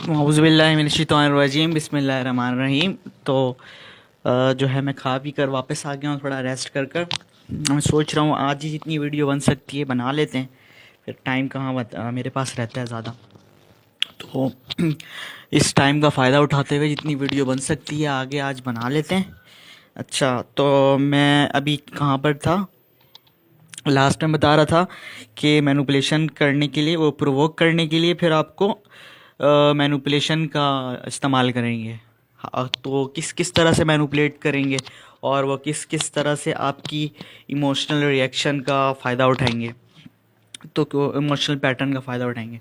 औज़ुबिल्लाहिमिनश्शैतानिर्रजीम बिस्मिल्लाहिर्रहमानिर्रहीम। तो जो है मैं खा पी कर वापस आ गया हूँ, थोड़ा रेस्ट कर मैं सोच रहा हूँ आज ही जितनी वीडियो बन सकती है बना लेते हैं। फिर टाइम कहाँ मेरे पास रहता है ज़्यादा, तो इस टाइम का फ़ायदा उठाते हुए जितनी वीडियो बन सकती है आगे आज बना लेते हैं। अच्छा, तो मैं अभी कहाँ पर था, लास्ट में बता रहा था कि मैनिपुलेशन करने के लिए, वो प्रोवोक करने के लिए फिर आपको मैनिपुलेशन का इस्तेमाल करेंगे। हाँ, तो किस किस तरह से मैनिपुलेट करेंगे और वो किस किस तरह से आपकी इमोशनल रिएक्शन का फ़ायदा उठाएंगे, तो इमोशनल पैटर्न का फ़ायदा उठाएंगे।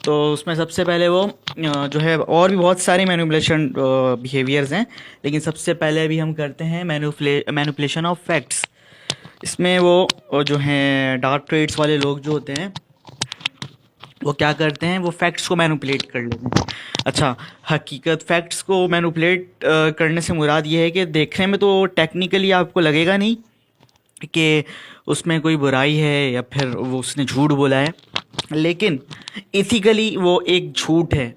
तो उसमें सबसे पहले वो जो है, और भी बहुत सारे मैनिपुलेशन बिहेवियर्स हैं, लेकिन सबसे पहले अभी हम करते हैं मैनिपुलेशन ऑफ फैक्ट्स। इसमें वो जो हैं डार्क ट्रेड्स वाले लोग जो होते हैं वो क्या करते हैं, वो फैक्ट्स को मैनिपुलेट कर लेते हैं। अच्छा, हकीकत फैक्ट्स को मैनिपुलेट करने से मुराद ये है कि देखने में तो टेक्निकली आपको लगेगा नहीं कि उसमें कोई बुराई है या फिर वो उसने झूठ बोला है, लेकिन इथिकली वो एक झूठ है,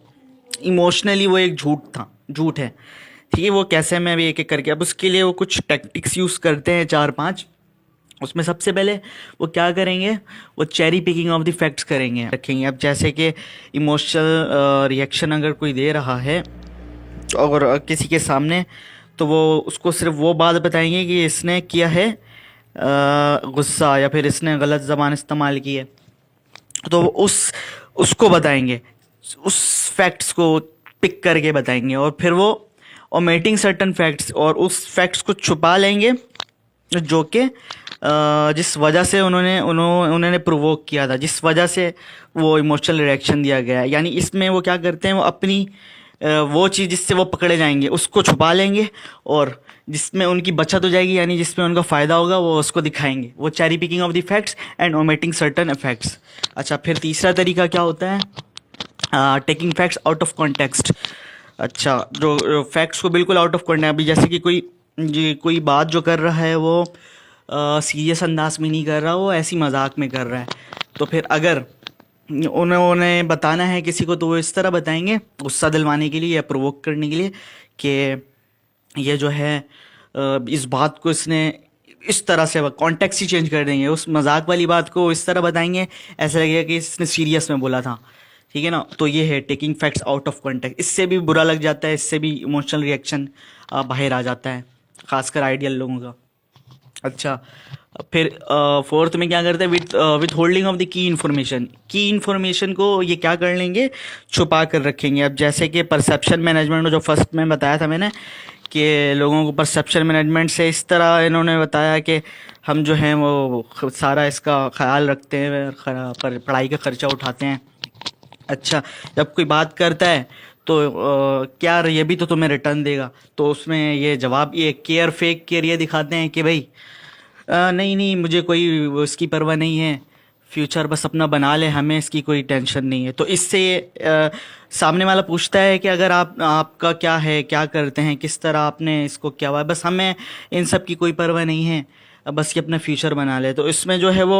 इमोशनली वो एक झूठ है। ठीक है, वो कैसे, मैं अभी एक एक करके, अब उसके लिए वो कुछ टैक्टिक्स यूज़ करते हैं, 4-5। उसमें सबसे पहले वो क्या करेंगे, वो cherry picking of the facts रखेंगे। अब जैसे कि इमोशनल रिएक्शन अगर कोई दे रहा है और किसी के सामने, तो वो उसको सिर्फ वो बात बताएंगे कि इसने किया है गुस्सा, या फिर इसने गलत ज़बान इस्तेमाल की है, तो उसको बताएंगे, उस फैक्ट्स को पिक करके बताएंगे। और फिर वो ओमिटिंग सर्टन फैक्ट्स, और उस फैक्ट्स को छुपा लेंगे जो कि जिस वजह से उन्होंने प्रोवोक किया था, जिस वजह से वो इमोशनल रिएक्शन दिया गया है। यानी इसमें वो क्या करते हैं, वो अपनी वो चीज़ जिससे वो पकड़े जाएंगे उसको छुपा लेंगे, और जिसमें उनकी बचत हो जाएगी, यानी जिसमें उनका फ़ायदा होगा, वो उसको दिखाएंगे। वो cherry picking of the facts and omitting certain effects. अच्छा, फिर तीसरा तरीका क्या होता है, taking facts out of context. अच्छा, जो फैक्ट्स को बिल्कुल आउट ऑफ कॉन्टेक्स्ट, अभी जैसे कि कोई बात जो कर रहा है वो सीरियस अंदाज में नहीं कर रहा, वो ऐसी मजाक में कर रहा है, तो फिर अगर उन्होंने बताना है किसी को, तो वो इस तरह बताएंगे गुस्सा दिलवाने के लिए या प्रोवोक करने के लिए कि ये जो है इस बात को इसने इस तरह से, कॉन्टेक्स्ट ही चेंज कर देंगे, उस मजाक वाली बात को इस तरह बताएंगे ऐसा लगेगा कि इसने सीरियस में बोला था। ठीक है ना, तो ये है taking facts out of context. इससे भी बुरा लग जाता है, इससे भी इमोशनल रिएक्शन बाहर आ जाता है, खासकर आइडियल लोगों का। अच्छा, फिर फोर्थ में क्या करते हैं, with holding of the key information को ये क्या कर लेंगे, छुपा कर रखेंगे। अब जैसे कि परसेप्शन मैनेजमेंट, जो फर्स्ट में बताया था मैंने कि लोगों को परसेप्शन मैनेजमेंट से इस तरह इन्होंने बताया कि हम जो हैं वो सारा इसका ख्याल रखते हैं, पर पढ़ाई का खर्चा उठाते हैं। अच्छा, जब कोई बात करता है तो क्या ये भी तो तुम्हें रिटर्न देगा, तो उसमें ये जवाब, ये फेक केयर ये दिखाते हैं कि भाई नहीं नहीं, मुझे कोई इसकी परवाह नहीं है, फ्यूचर बस अपना बना ले, हमें इसकी कोई टेंशन नहीं है। तो इससे सामने वाला पूछता है कि अगर आपका क्या है, क्या करते हैं, किस तरह आपने इसको क्या हुआ, बस हमें इन सब की कोई परवाह नहीं है, बस ये अपना फ्यूचर बना ले। तो इसमें जो है वो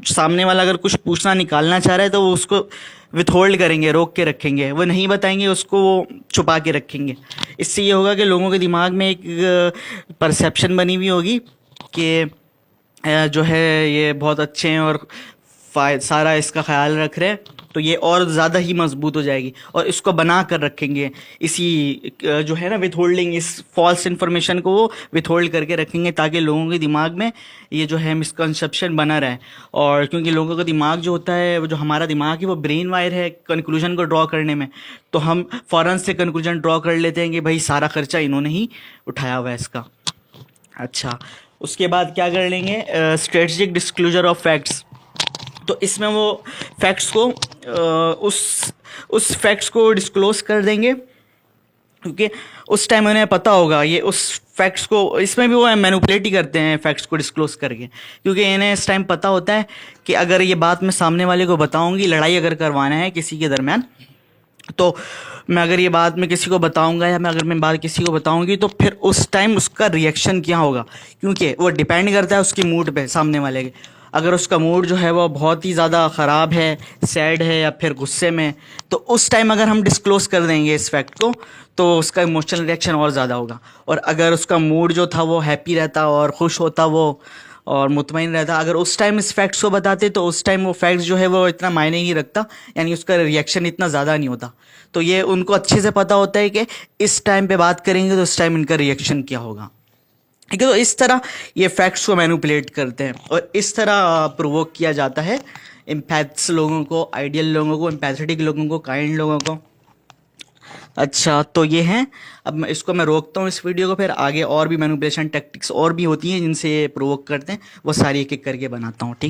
सामने वाला अगर कुछ पूछना निकालना चाह रहा है तो वो उसको विथ होल्ड करेंगे, रोक के रखेंगे, वो नहीं बताएंगे, उसको वो छुपा के रखेंगे। इससे ये होगा कि लोगों के दिमाग में एक परसेप्शन बनी हुई होगी कि जो है ये बहुत अच्छे हैं और सारा इसका ख्याल रख रहे हैं, तो ये और ज़्यादा ही मजबूत हो जाएगी, और इसको बना कर रखेंगे। इसी जो है ना विथ होल्डिंग, इस फॉल्स इन्फॉर्मेशन को वो विथ होल्ड करके रखेंगे ताकि लोगों के दिमाग में ये जो है मिसकंसेप्शन बना रहे। और क्योंकि लोगों का दिमाग जो होता है, वो जो हमारा दिमाग है, वो ब्रेन वायर है कंक्लूजन को ड्रॉ करने में, तो हम फ़ौरन से कंक्लूजन ड्रॉ कर लेते हैं कि भाई सारा खर्चा इन्होंने ही उठाया हुआ है इसका। अच्छा, उसके बाद क्या कर लेंगे, स्ट्रेटजिक डिस्क्लोजर ऑफ फैक्ट्स। तो इसमें वो फैक्ट्स को उस फैक्ट्स को डिस्क्लोज कर देंगे, क्योंकि उस टाइम उन्हें पता होगा ये उस फैक्ट्स को, इसमें भी वो मैनिपुलेट ही करते हैं फैक्ट्स को डिस्क्लोज करके, क्योंकि इन्हें इस टाइम पता होता है कि अगर ये बात मैं सामने वाले को बताऊंगी, लड़ाई अगर करवाना है किसी के दरमियान, तो मैं अगर ये बात मैं किसी को बताऊंगा, या मैं बात किसी को बताऊंगी, तो फिर उस टाइम उसका रिएक्शन क्या होगा, क्योंकि वो डिपेंड करता है उसकी मूड पे, सामने वाले के। अगर उसका मूड जो है वो बहुत ही ज़्यादा ख़राब है, सैड है या फिर गुस्से में, तो उस टाइम अगर हम डिस्क्लोज कर देंगे इस फैक्ट को तो उसका इमोशनल रिएक्शन और ज़्यादा होगा। और अगर उसका मूड जो था वो हैप्पी रहता और खुश होता वो और मुतमईन रहता, अगर उस टाइम इस फैक्ट्स को बताते तो उस टाइम वो फैक्ट्स जो है वो इतना मायने नहीं रखता, यानी उसका रिएक्शन इतना ज़्यादा नहीं होता। तो ये उनको अच्छे से पता होता है कि इस टाइम पे बात करेंगे तो इस टाइम इनका रिएक्शन क्या होगा। ठीक है, तो इस तरह ये फैक्ट्स को मैनिपुलेट करते हैं और इस तरह प्रोवोक किया जाता है एम्पैथ्स लोगों को, आइडियल लोगों को, एम्पैथेटिक लोगों को, काइंड लोगों को। अच्छा, तो ये हैं। अब मैं रोकता हूँ इस वीडियो को, फिर आगे और भी मैनिपुलेशन टैक्टिक्स और भी होती हैं जिनसे ये प्रोवोक करते हैं, वो सारी एक एक करके बनाता हूँ। ठीक।